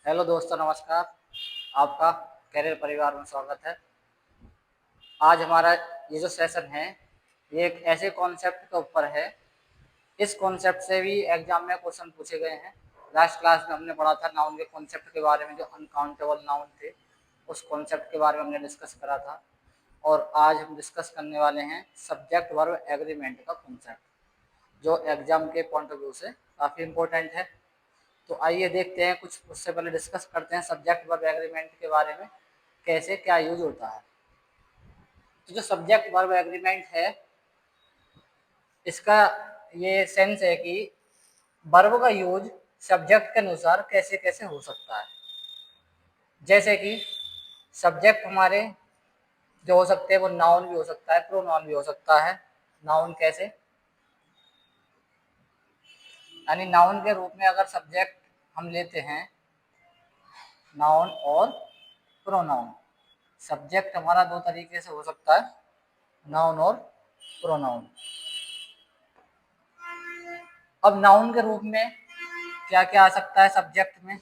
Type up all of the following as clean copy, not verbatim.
Hello दोस्तों, नमस्कार। आपका कैरियर परिवार में स्वागत है। आज हमारा ये जो सेशन है ये एक ऐसे कॉन्सेप्ट के ऊपर है। इस कॉन्सेप्ट से भी एग्जाम में क्वेश्चन पूछे गए हैं। लास्ट क्लास में हमने पढ़ा था नाउन के कॉन्सेप्ट के बारे में, जो अनकाउंटेबल नाउन थे उस कॉन्सेप्ट के बारे में हमने डिस्कस करा था। और आज हम डिस्कस करने वाले हैं सब्जेक्ट वर्ब एग्रीमेंट का कॉन्सेप्ट, जो एग्जाम के पॉइंट ऑफ व्यू से काफ़ी इंपॉर्टेंट है। तो आइए देखते हैं, कुछ उससे पहले डिस्कस करते हैं सब्जेक्ट वर्ब एग्रीमेंट के बारे में, कैसे क्या यूज होता है। तो जो सब्जेक्ट वर्ब एग्रीमेंट है, इसका ये सेंस है कि वर्ब का यूज सब्जेक्ट के अनुसार कैसे कैसे हो सकता है। जैसे कि सब्जेक्ट हमारे जो हो सकते हैं वो नाउन भी हो सकता है, प्रोनाउन भी हो सकता है। नाउन कैसे, यानी नाउन के रूप में अगर सब्जेक्ट हम लेते हैं, नाउन और प्रोनाउन। सब्जेक्ट हमारा दो तरीके से हो सकता है, नाउन और प्रोनाउन। अब नाउन के रूप में क्या क्या आ सकता है सब्जेक्ट में,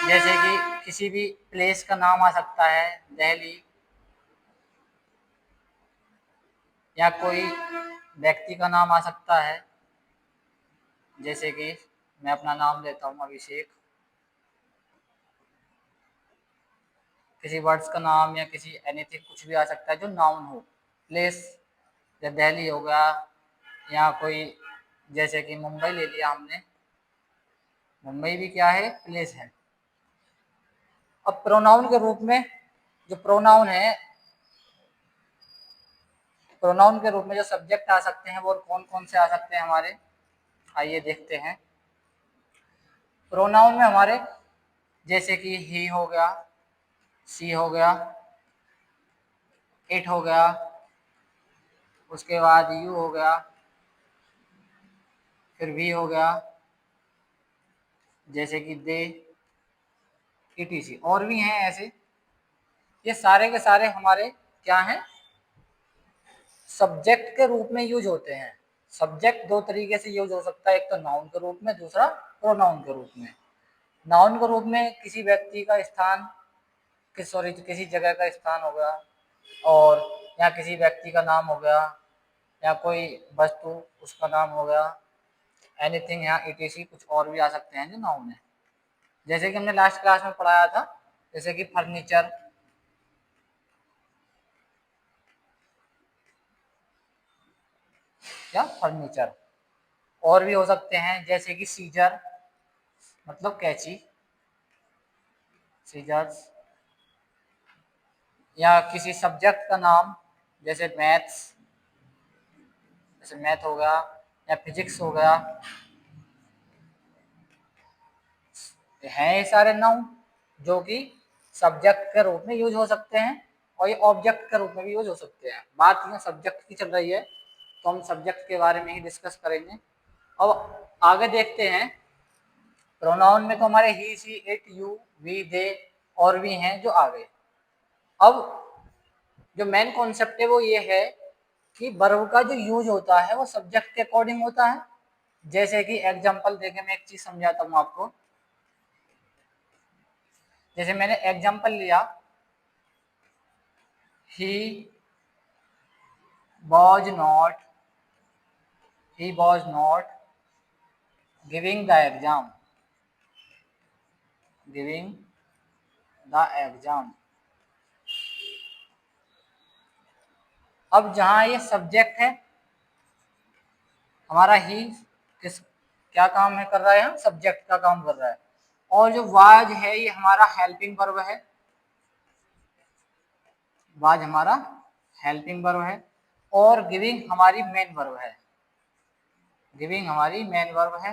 जैसे कि किसी भी प्लेस का नाम आ सकता है, दिल्ली, या कोई व्यक्ति का नाम आ सकता है, जैसे कि मैं अपना नाम लेता हूँ अभिषेक। किसी वर्ड्स का नाम या किसी एनीथिंग कुछ भी आ सकता है जो नाउन हो। प्लेस या दिल्ली हो गया, या कोई जैसे कि मुंबई ले लिया हमने, मुंबई भी क्या है, प्लेस है। अब प्रोनाउन के रूप में जो प्रोनाउन है, प्रोनाउन के रूप में जो सब्जेक्ट आ सकते हैं वो कौन कौन से आ सकते हैं हमारे, आइए देखते हैं। प्रोनाउन में हमारे जैसे कि ही हो गया, सी हो गया, इट हो गया, उसके बाद यू हो गया, फिर वी हो गया, जैसे कि दे, ईटीसी, और भी हैं ऐसे। ये सारे के सारे हमारे क्या हैं, सब्जेक्ट के रूप में यूज होते हैं। सब्जेक्ट दो तरीके से यूज हो सकता है, एक तो नाउन के रूप में, दूसरा प्रोनाउन के रूप में। नाउन के रूप में किसी व्यक्ति का स्थान, किसी जगह का स्थान हो गया, और या किसी व्यक्ति का नाम हो गया, या कोई वस्तु उसका नाम हो गया, एनीथिंग, या ईटीसी कुछ और भी आ सकते हैं जो नाउन है। जैसे कि हमने लास्ट क्लास में पढ़ाया था, जैसे कि फर्नीचर, या फर्नीचर। और भी हो सकते हैं जैसे कि सीजर, मतलब कैंची, सीजर्स। या किसी सब्जेक्ट का नाम, जैसे मैथ्स, जैसे मैथ हो गया, या फिजिक्स हो गया। हैं ये सारे नाउन जो कि सब्जेक्ट के रूप में यूज हो सकते हैं, और ये ऑब्जेक्ट के रूप में भी यूज हो सकते हैं। बात यहाँ सब्जेक्ट की चल रही है तो हम सब्जेक्ट के बारे में ही डिस्कस करेंगे। अब आगे देखते हैं। प्रोनाउन में तो हमारे ही, सी, इट, यू, वी, दे और भी हैं जो आ गए। अब जो मेन कॉन्सेप्ट है वो ये है कि वर्ब का जो यूज होता है वो सब्जेक्ट के अकॉर्डिंग होता है। जैसे कि एग्जांपल देके मैं एक चीज समझाता हूँ आपको। जैसे मैंने एग्जांपल लिया, ही was not he was not giving the exam, giving the exam। अब जहां ये सब्जेक्ट है हमारा, ही किस क्या काम है कर रहा है, हम सब्जेक्ट का काम कर रहा है। और जो वाज है ये हमारा हेल्पिंग वर्ब है, वाज हमारा हेल्पिंग वर्ब है, और गिविंग हमारी मेन वर्ब है, गिविंग हमारी मेन वर्ब है।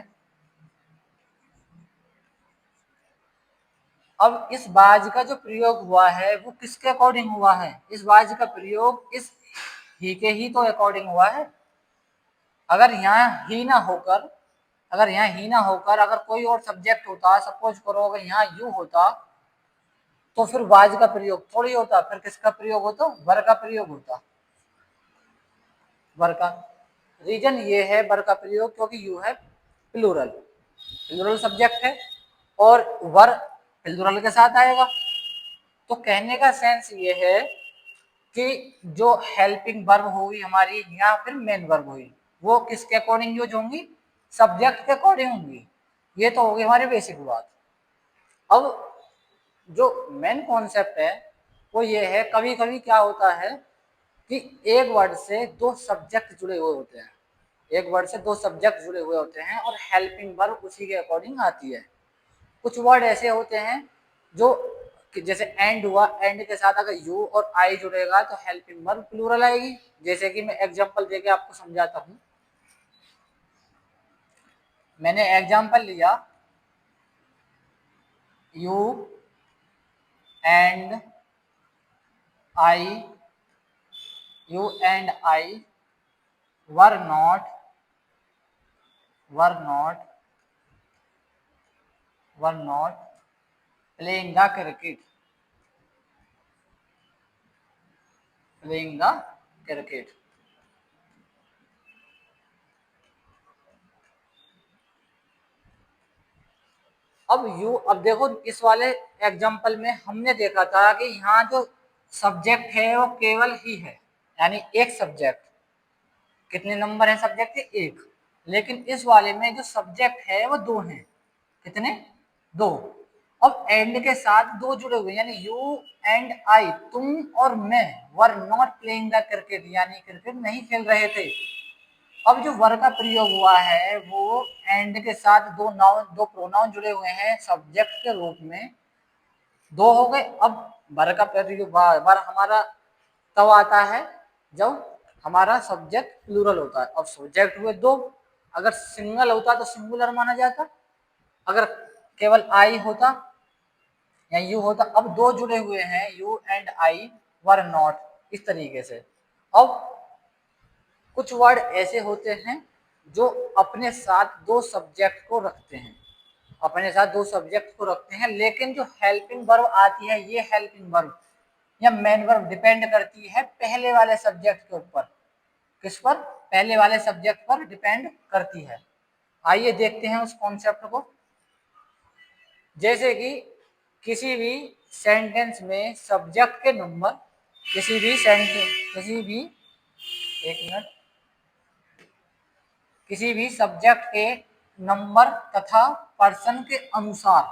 अब इस वाज का जो प्रयोग हुआ है वो किसके अकॉर्डिंग हुआ है, इस वाज का प्रयोग इस ही के ही तो अकॉर्डिंग हुआ है। अगर यहाँ ही ना होकर, अगर कोई और सब्जेक्ट होता, सपोज करो अगर यहाँ यू होता, तो फिर वाज का प्रयोग थोड़ी होता, फिर किसका प्रयोग होता, वर का प्रयोग होता, वर का। रीजन ये है वर का प्रयोग क्योंकि यू है प्लूरल, प्लूरल सब्जेक्ट है। और वर प्लूरल के साथ आएगा। तो कहने का सेंस ये है कि जो हेल्पिंग वर्ब हुई हमारी या फिर मेन वर्ब हुई वो किसके अकॉर्डिंग यूज होंगी, सब्जेक्ट के अकॉर्डिंग होंगी। ये तो होगी हमारी बेसिक बात। अब जो मेन कॉन्सेप्ट है वो ये है, कभी कभी क्या होता है कि एक वर्ड से दो सब्जेक्ट जुड़े हुए होते हैं, एक वर्ड से दो सब्जेक्ट जुड़े हुए होते हैं और हेल्पिंग वर्ब उसी के अकॉर्डिंग आती है। कुछ वर्ड ऐसे होते हैं जो कि जैसे एंड हुआ, एंड के साथ अगर यू और आई जुड़ेगा तो हेल्पिंग वर्ब प्लूरल आएगी। जैसे कि मैं एग्जांपल देके आपको समझाता हूँ। मैंने एग्जांपल लिया, you and I, you and I were not were not were not playing the cricket, playing the cricket. अब देखो इस वाले एग्जांपल में हमने देखा था कि यहाँ जो सब्जेक्ट है वो केवल ही है, यानी एक सब्जेक्ट। कितने नंबर है सब्जेक्ट के, एक। लेकिन इस वाले में जो सब्जेक्ट है वो दो हैं। कितने, दो। अब एंड के साथ दो जुड़े हुए, यानी यू एंड आई, तुम और मैं were not playing the cricket, यानी क्रिकेट नहीं खेल रहे थे। अब जो वर का प्रयोग हुआ है वो एंड के साथ दो नाउन, दो प्रोनाउन जुड़े हुए हैं सब्जेक्ट के रूप में, दो हो गए। अब वर का प्रयोग वर हमारा तब आता है जब हमारा सब्जेक्ट प्लूरल होता है। अब सब्जेक्ट हुए दो, अगर सिंगल होता तो सिंगुलर माना जाता, अगर केवल आई होता या यू होता। अब दो जुड़े हुए हैं, you and I were not, इस तरीके से। अब कुछ वर्ड ऐसे होते हैं जो अपने साथ दो सब्जेक्ट को रखते हैं, अपने साथ दो सब्जेक्ट को रखते हैं, लेकिन जो हेल्पिंग वर्ब आती है ये हेल्पिंग वर्ब या मेन वर्ब डिपेंड करती है पहले वाले सब्जेक्ट के ऊपर। किस पर, पहले वाले सब्जेक्ट पर डिपेंड करती है। आइए देखते हैं उस कॉन्सेप्ट को। जैसे कि किसी भी सेंटेंस में सब्जेक्ट के नंबर, किसी भी सेंटेंस, किसी भी, एक मिनट, किसी भी सब्जेक्ट के नंबर तथा पर्सन के अनुसार,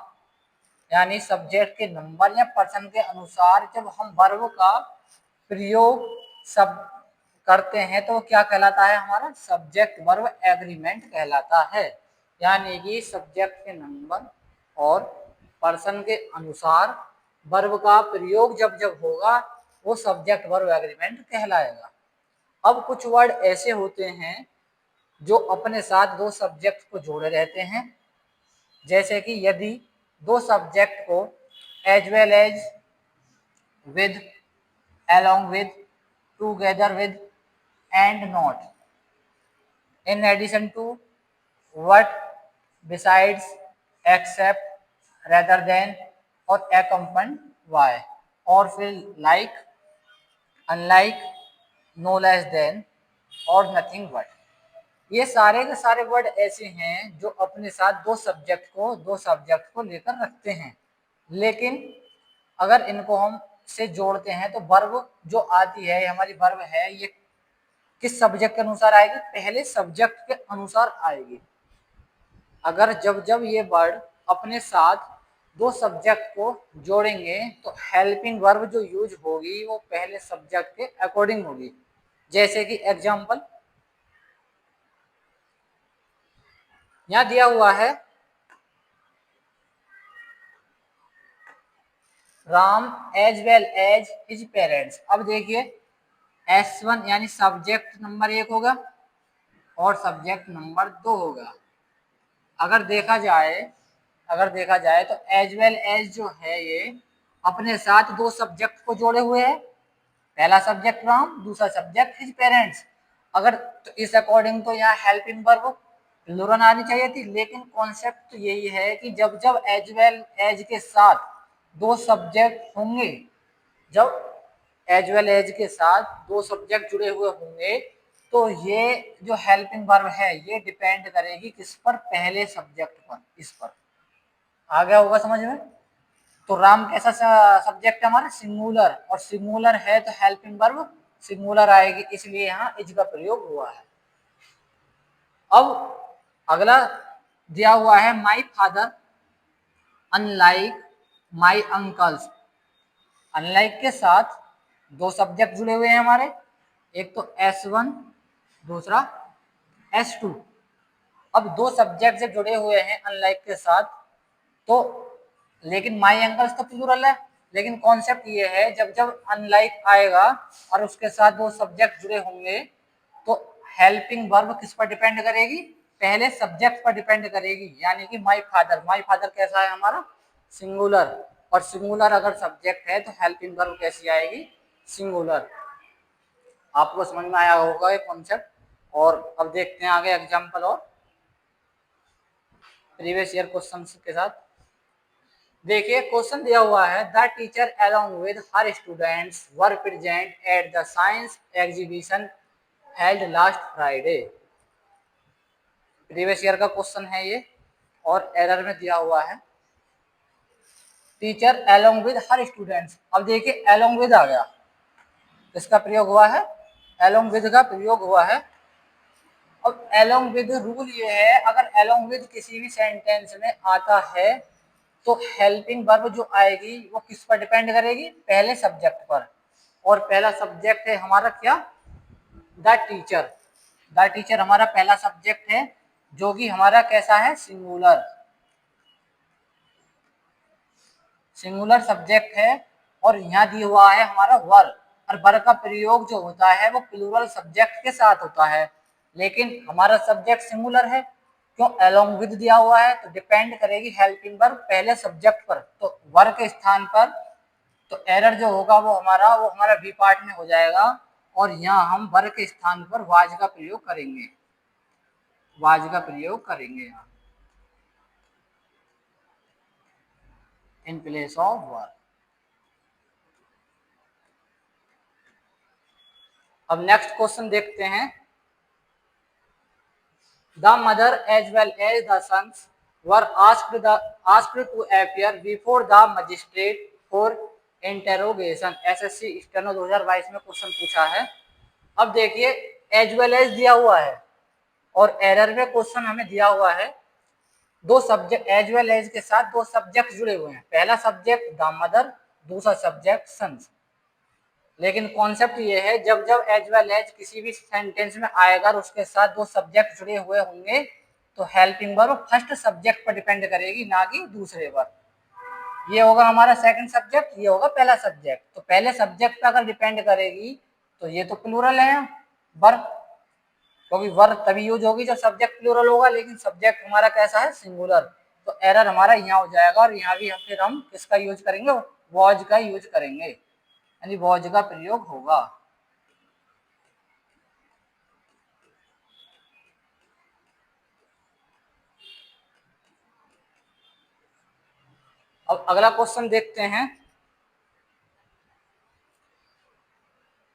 यानी सब्जेक्ट के नंबर या पर्सन के अनुसार जब हम वर्ब का प्रयोग सब करते हैं तो क्या कहलाता है, हमारा सब्जेक्ट वर्ब एग्रीमेंट कहलाता है। यानी कि सब्जेक्ट के नंबर और पर्सन के अनुसार वर्ब का प्रयोग जब जब होगा वो सब्जेक्ट वर्ब एग्रीमेंट कहलाएगा। अब कुछ वर्ड ऐसे होते हैं जो अपने साथ दो सब्जेक्ट को जोड़े रहते हैं। जैसे कि यदि दो सब्जेक्ट को as well as, with, along with, together with, and not, in addition to, what, besides, except, rather than और accompanied by, और फिर like, unlike, no less than और nothing but, ये सारे के सारे वर्ड ऐसे हैं जो अपने साथ दो सब्जेक्ट को लेकर रखते हैं। लेकिन अगर इनको हम से जोड़ते हैं तो वर्ब जो आती है, हमारी वर्ब है, ये किस सब्जेक्ट के अनुसार आएगी, पहले सब्जेक्ट के अनुसार आएगी। अगर जब जब ये वर्ड अपने साथ दो सब्जेक्ट को जोड़ेंगे तो हेल्पिंग वर्ब जो यूज होगी वो पहले सब्जेक्ट के अकॉर्डिंग होगी। जैसे कि एग्जांपल यहां दिया हुआ है, Ram as well as his parents. अब देखिए S1 यानी सब्जेक्ट नंबर 1 होगा और सब्जेक्ट नंबर 2 होगा। अगर देखा जाए तो एज वेल एज जो है ये अपने साथ दो सब्जेक्ट को जोड़े हुए है, पहला सब्जेक्ट राम, दूसरा सब्जेक्ट हिज पेरेंट्स। अगर तो इस अकॉर्डिंग तो यहाँ हेल्पिंग वर्ब प्लूरल आनी चाहिए थी, लेकिन कॉन्सेप्ट यही है कि जब जब एज वेल एज के साथ दो सब्जेक्ट होंगे, जब एज वेल एज के साथ दो सब्जेक्ट जुड़े हुए होंगे तो ये जो हेल्पिंग वर्ब है ये डिपेंड करेगी किस पर, पहले सब्जेक्ट पर, इस पर। आ गया होगा समझ में। तो राम कैसा सब्जेक्ट है हमारा, सिंगुलर, और सिंगुलर है तो हेल्पिंग वर्ब सिंगुलर आएगी, इसलिए यहाँ इज का प्रयोग हुआ है। अब अगला दिया हुआ है my father unlike my uncles. Unlike के साथ दो सब्जेक्ट जुड़े हुए हैं हमारे, एक तो S1 दूसरा S2। अब दो सब्जेक्ट जब जुड़े हुए हैं अनलाइक के साथ तो, लेकिन माई अंकल्स तो प्लूरल है, लेकिन कॉन्सेप्ट ये है जब जब अनलाइक आएगा और उसके साथ दो सब्जेक्ट जुड़े होंगे तो हेल्पिंग वर्ब किस पर डिपेंड करेगी, पहले सब्जेक्ट पर डिपेंड करेगी। यानी कि माई फादर कैसा है हमारा, सिंगुलर, और सिंगुलर अगर सब्जेक्ट है तो हेल्पिंग वर्ब कैसी आएगी, सिंगुलर। आपको समझ में आया होगा ये कॉन्सेप्ट। और अब देखते हैं आगे एग्जांपल और प्रीवियस ईयर क्वेश्चन के साथ। देखिए क्वेश्चन दिया हुआ है, the teacher along with her students were present at the science exhibition held last Friday. Previous year का क्वेश्चन है ये और एरर में दिया हुआ है, teacher along with her students. अब देखिए अलोंग विद आ गया, इसका प्रयोग हुआ है, अलोंग विद का प्रयोग हुआ है। अब अलोंग विद रूल ये है, अगर अलोंग विद किसी भी सेंटेंस में आता है तो हेल्पिंग वर्ब जो आएगी वो किस पर डिपेंड करेगी, पहले सब्जेक्ट पर, और पहला सब्जेक्ट है हमारा क्या, द टीचर। द टीचर हमारा पहला सब्जेक्ट है जो कि हमारा कैसा है, सिंगुलर, सिंगुलर सब्जेक्ट है। और यहाँ दिया हुआ है हमारा वर, और वर का प्रयोग जो होता है वो प्लूरल सब्जेक्ट के साथ होता है, लेकिन हमारा सब्जेक्ट सिंगुलर है, क्यों, अलोंग विद दिया हुआ है तो डिपेंड करेगी हेल्पिंग वर्ब पहले सब्जेक्ट पर, तो वर के स्थान पर। तो एरर जो होगा वो हमारा बी पार्ट में हो जाएगा, और यहाँ हम वर के स्थान पर वाज का प्रयोग करेंगे, वाज का प्रयोग करेंगे यहाँ इन प्लेस ऑफ वर। अब नेक्स्ट क्वेश्चन देखते हैं, the mother as well as the sons were asked to appear before the magistrate for interrogation. SSC steno 2022 में क्वेश्चन पूछा है। अब देखिए एज वेल एज दिया हुआ है और एरर में क्वेश्चन हमें दिया हुआ है, दो सब्जेक्ट एज वेल एज के साथ दो सब्जेक्ट जुड़े हुए हैं, पहला सब्जेक्ट द मदर, दूसरा सब्जेक्ट सन्स। लेकिन कॉन्सेप्ट ये है जब जब एज वेल एज किसी भी सेंटेंस में आएगा और उसके साथ दो सब्जेक्ट जुड़े हुए होंगे तो हेल्पिंग वर्ब फर्स्ट सब्जेक्ट पर डिपेंड करेगी, ना कि दूसरे पर। ये होगा हमारा सेकंड सब्जेक्ट, ये होगा पहला सब्जेक्ट। तो पहले सब्जेक्ट पर अगर डिपेंड करेगी तो ये तो प्लूरल है वर्ब, क्योंकि वर्ब तभी यूज होगी जब सब्जेक्ट प्लूरल होगा, लेकिन सब्जेक्ट हमारा कैसा है, सिंगुलर। तो एरर हमारा यहाँ हो जाएगा, और यहाँ भी हम किसका यूज करेंगे, वॉज का यूज करेंगे, यानी वॉज का प्रयोग होगा। अब अगला क्वेश्चन देखते हैं,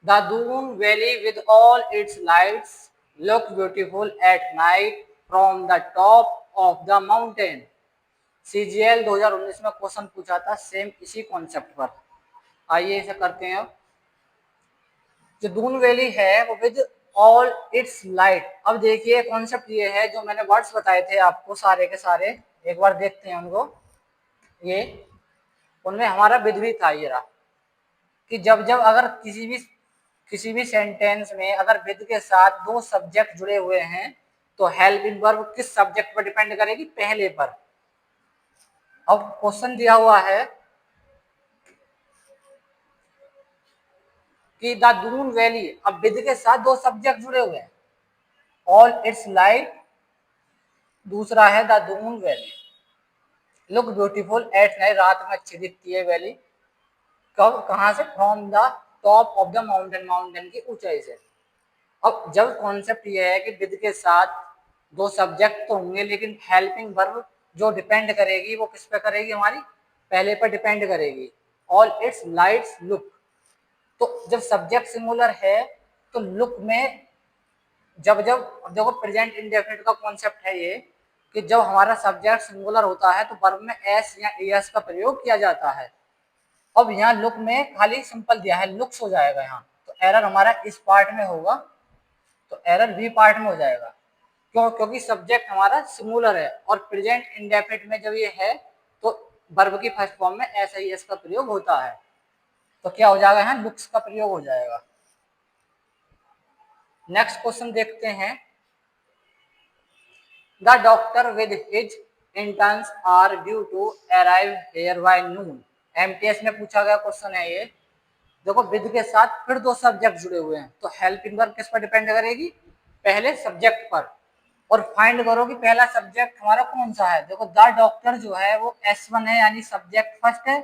the Doon valley with all it's lights look beautiful at night from the top of the mountain. CGL 2019 में क्वेश्चन पूछा था सेम इसी कॉन्सेप्ट पर। आइए इसे करते हैं। जो दून वैली है वो विद ऑल इट्स लाइट। अब देखिए कॉन्सेप्ट ये है, जो मैंने वर्ड्स बताए थे आपको सारे के सारे, एक बार देखते हैं उनको। ये उनमें हमारा विद भी था, ये रहा, कि जब जब अगर किसी भी सेंटेंस में अगर विद के साथ दो सब्जेक्ट जुड़े हुए हैं तो हेल्पिंग वर्ब किस सब्जेक्ट पर डिपेंड करेगी, पहले पर। अब क्वेश्चन दिया हुआ है कि द दून वैली, अब विद के साथ दो सब्जेक्ट जुड़े हुए हैं, ऑल इट्स लाइट, दूसरा है the Doon valley, look beautiful at night, रात में अच्छी दिखती है वैली, कब, कहां से, from the top of the mountain, mountain की ऊंचाई से। अब जब कॉन्सेप्ट ये है कि विद के साथ दो सब्जेक्ट तो होंगे, लेकिन हेल्पिंग वर्ब जो डिपेंड करेगी वो किस पे करेगी, हमारी पहले पर डिपेंड करेगी, ऑल इट्स लाइट्स लुक। तो जब सब्जेक्ट सिंगुलर है तो लुक में जब जब देखो प्रेजेंट इंडेफिनिट का कॉन्सेप्ट है ये, कि जब हमारा सब्जेक्ट सिंगुलर होता है तो वर्ब में एस या एस का प्रयोग किया जाता है। अब यहाँ लुक में खाली सिंपल दिया है, लुक्स हो जाएगा यहाँ, तो एरर हमारा इस पार्ट में होगा, तो एरर बी पार्ट में हो जाएगा। क्यों? क्योंकि सब्जेक्ट हमारा सिंगुलर है और प्रेजेंट इंडेफिनिट में जब ये है तो वर्ब की फर्स्ट फॉर्म में एस आई एस का प्रयोग होता है, तो क्या हो जाएगा, यहाँ लुक्स का प्रयोग हो जाएगा। नेक्स्ट क्वेश्चन देखते हैं। The doctor with his interns are due to arrive here by noon. MTS में पूछा गया क्वेश्चन है ये। देखो विद के साथ फिर दो सब्जेक्ट जुड़े हुए हैं, तो हेल्पिंग वर्ब किस पर डिपेंड करेगी, पहले सब्जेक्ट पर। और फाइंड करो कि पहला सब्जेक्ट हमारा कौन सा है। देखो द डॉक्टर जो है वो S1 है, यानी सब्जेक्ट फर्स्ट है,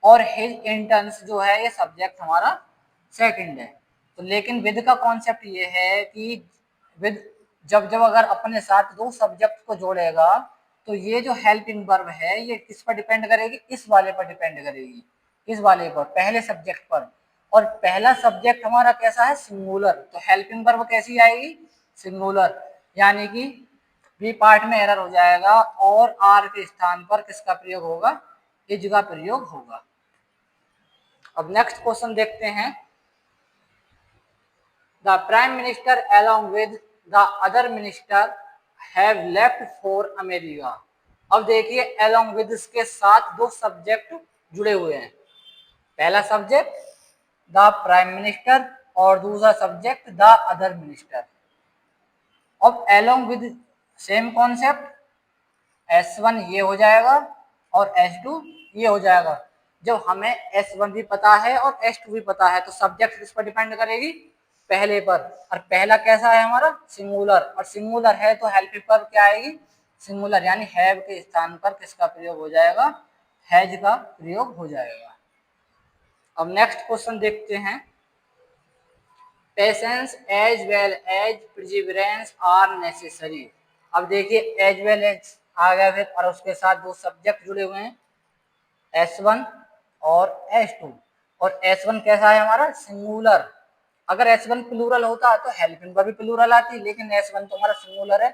और हिज इंटर्न्स जो है ये सब्जेक्ट हमारा सेकंड है। तो लेकिन विद का कॉन्सेप्ट ये है कि विद जब जब अगर अपने साथ दो सब्जेक्ट को जोड़ेगा तो ये जो हेल्पिंग वर्ब है ये किस पर डिपेंड करेगी, इस वाले पर डिपेंड करेगी, इस वाले पर, पहले सब्जेक्ट पर। और पहला सब्जेक्ट हमारा कैसा है, सिंगुलर, तो हेल्पिंग वर्ब कैसी आएगी, सिंगुलर, यानी कि बी पार्ट में एरर हो जाएगा और आर के स्थान पर किसका प्रयोग होगा, इज का प्रयोग होगा। अब नेक्स्ट क्वेश्चन देखते हैं। The prime minister along with the other minister have left for America. अब देखिए अलोंग विद के साथ दो सब्जेक्ट जुड़े हुए हैं, पहला सब्जेक्ट द प्राइम मिनिस्टर और दूसरा सब्जेक्ट द अदर मिनिस्टर। अब along with same concept, S1 ये हो जाएगा और S2 ये हो जाएगा। जब हमें S1 भी पता है और S2 भी पता है तो सब्जेक्ट किस पर डिपेंड करेगी, पहले पर। और पहला कैसा है हमारा, सिंगुलर, और सिंगुलर है तो हेल्पिंग वर्ब क्या आएगी, सिंगुलर, यानी हैव के स्थान पर किसका प्रयोग हो जाएगा, हैज का प्रयोग हो जाएगा। अब नेक्स्ट क्वेश्चन देखते हैं। Patience as well as perseverance are necessary. अब देखिए एज वेल एज आ गया फिर, और उसके साथ दो सब्जेक्ट जुड़े हुए हैं, S1 और S2। और S1 कैसा है हमारा, सिंगुलर। अगर S1 प्लूरल होता तो हेल्पिंग वर्ब भी प्लूरल आती, लेकिन S1 तो हमारा सिंगुलर है।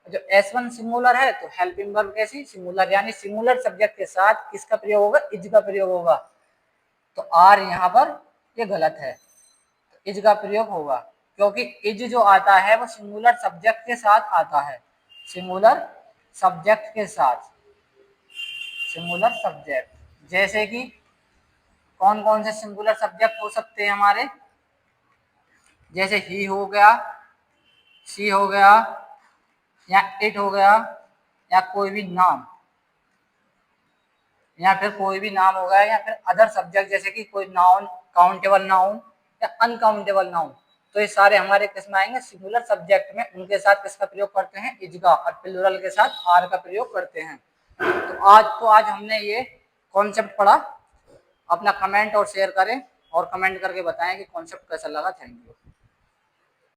जो S1 सिंगुलर है तो हेल्पिंग वर्ब कैसी, सिंगुलर, यानी सिंगुलर सब्जेक्ट के साथ किसका प्रयोग होगा, इज का प्रयोग होगा। तो आर यहाँ पर ये गलत है, इज का प्रयोग होगा, क्योंकि इज जो आता है वो सिंगुलर सब्जेक्ट के साथ आता है, सिंगुलर सब्जेक्ट के साथ, सिंगुलर सब्जेक्ट। जैसे कि कौन कौन से सिंगुलर सब्जेक्ट हो सकते हैं हमारे, जैसे ही हो गया, सी हो गया, या इट हो गया, या कोई भी नाम, या फिर कोई भी नाम हो गया, या फिर अदर सब्जेक्ट जैसे कि कोई नाउन, काउंटेबल नाउन या अनकाउंटेबल नाउन। तो ये सारे हमारे किस में आएंगे, सिंगुलर सब्जेक्ट में। उनके साथ किसका प्रयोग करते हैं, इज का, और प्लूरल के साथ आर का प्रयोग करते हैं। तो आज हमने ये कॉन्सेप्ट पढ़ा। अपना कमेंट और शेयर करें और कमेंट करके बताएं कि कॉन्सेप्ट कैसा लगा। Thank you.